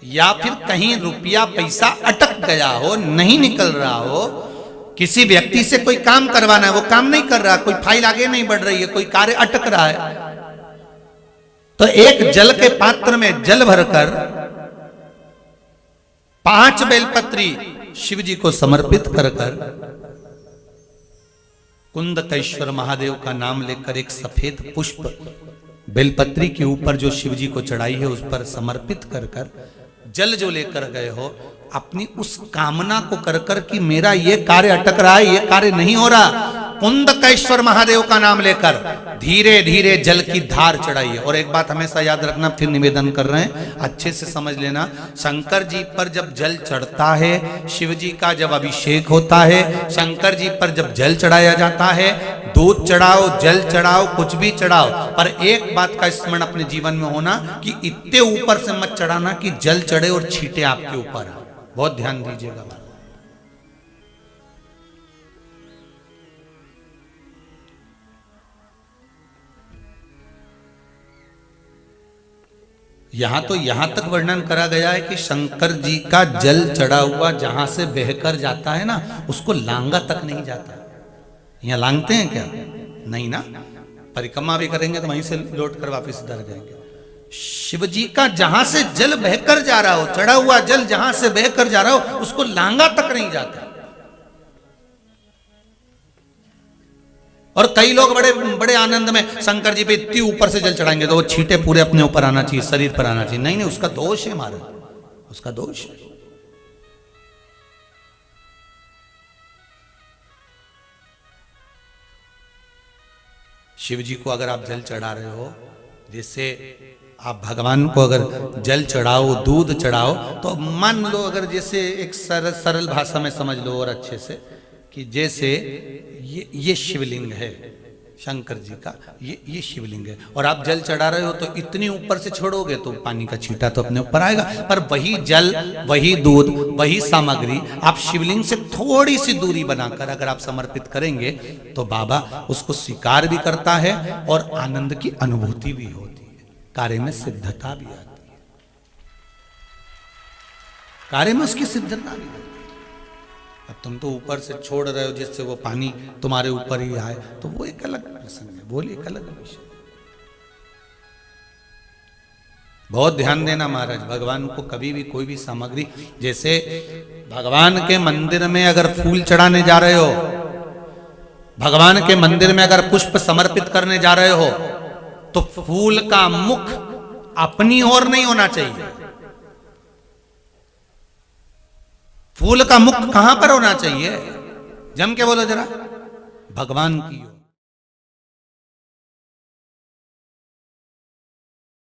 या फिर कहीं रुपया पैसा अटक गया हो, नहीं निकल रहा हो, किसी व्यक्ति से कोई काम करवाना है, वो काम नहीं कर रहा, कोई फाइल आगे नहीं बढ़ रही है, कोई कार्य अटक रहा है, तो एक जल के पात्र में जल भरकर 5 बेलपत्री शिव जी को समर्पित कर कुंदकेश्वर महादेव का नाम लेकर एक सफेद पुष्प बेलपत्री के ऊपर जो शिव जी को चढ़ाई है उस पर समर्पित कर जल जो लेकर गए हो, अपनी उस कामना को कर कि मेरा ये कार्य अटक रहा है, ये कार्य नहीं हो रहा, कुंदकेश्वर महादेव का नाम लेकर धीरे धीरे जल की धार चढ़ाइए। और एक बात हमेशा याद रखना, फिर निवेदन कर रहे हैं, अच्छे से समझ लेना, शंकर जी पर जब जल चढ़ता है, शिव जी का जब अभिषेक होता है, शंकर जी पर जब जल चढ़ाया जाता है, दूध चढ़ाओ, जल चढ़ाओ, कुछ भी चढ़ाओ, पर एक बात का स्मरण अपने जीवन में होना कि इतने ऊपर से मत चढ़ाना कि जल चढ़े और छींटे आपके ऊपर। बहुत ध्यान दीजिएगा। यहां तक वर्णन करा गया है कि शंकर जी का जल चढ़ा हुआ जहां से बहकर जाता है ना, उसको लांगा तक नहीं जाता। यहां लांगते हैं क्या? नहीं ना, परिक्रमा भी करेंगे तो वहीं से लौट कर वापिस इधर जाएंगे। शिव जी का जहां से जल बहकर जा रहा हो, चढ़ा हुआ जल जहां से बहकर जा रहा हो, उसको लांगा तक नहीं जाता। और कई लोग बड़े बड़े आनंद में शंकर जी पे इतनी ऊपर से जल चढ़ाएंगे तो वो छींटे पूरे अपने ऊपर आना चाहिए, शरीर पर आना चाहिए। नहीं, उसका दोष है हमारा, उसका दोष है। शिव जी को अगर आप जल चढ़ा रहे हो, जैसे आप भगवान को अगर जल चढ़ाओ, दूध चढ़ाओ, तो मान लो अगर जैसे एक सरल भाषा में समझ लो और अच्छे से कि जैसे ये शिवलिंग है शंकर जी का, ये शिवलिंग है, और आप जल चढ़ा रहे हो तो इतनी ऊपर से छोड़ोगे तो पानी का छींटा तो अपने ऊपर आएगा, पर वही जल, वही दूध, वही सामग्री आप शिवलिंग से थोड़ी सी दूरी बनाकर अगर आप समर्पित करेंगे तो बाबा उसको स्वीकार भी करता है और आनंद की अनुभूति भी होती है, कार्य में सिद्धता भी आती है, कार्य में उसकी सिद्धता भी होती है। अब तुम तो ऊपर से छोड़ रहे हो जिससे वो पानी तुम्हारे ऊपर ही आए, तो वो एक अलग प्रसंग है, बोलिए एक अलग विषय। बहुत ध्यान देना महाराज, भगवान को कभी भी कोई भी सामग्री, जैसे भगवान के मंदिर में अगर फूल चढ़ाने जा रहे हो, भगवान के मंदिर में अगर पुष्प समर्पित करने जा रहे हो, तो फूल का मुख अपनी ओर नहीं होना चाहिए। फूल का मुख कहां पर होना चाहिए? जम के बोलो जरा, भगवान की ओर।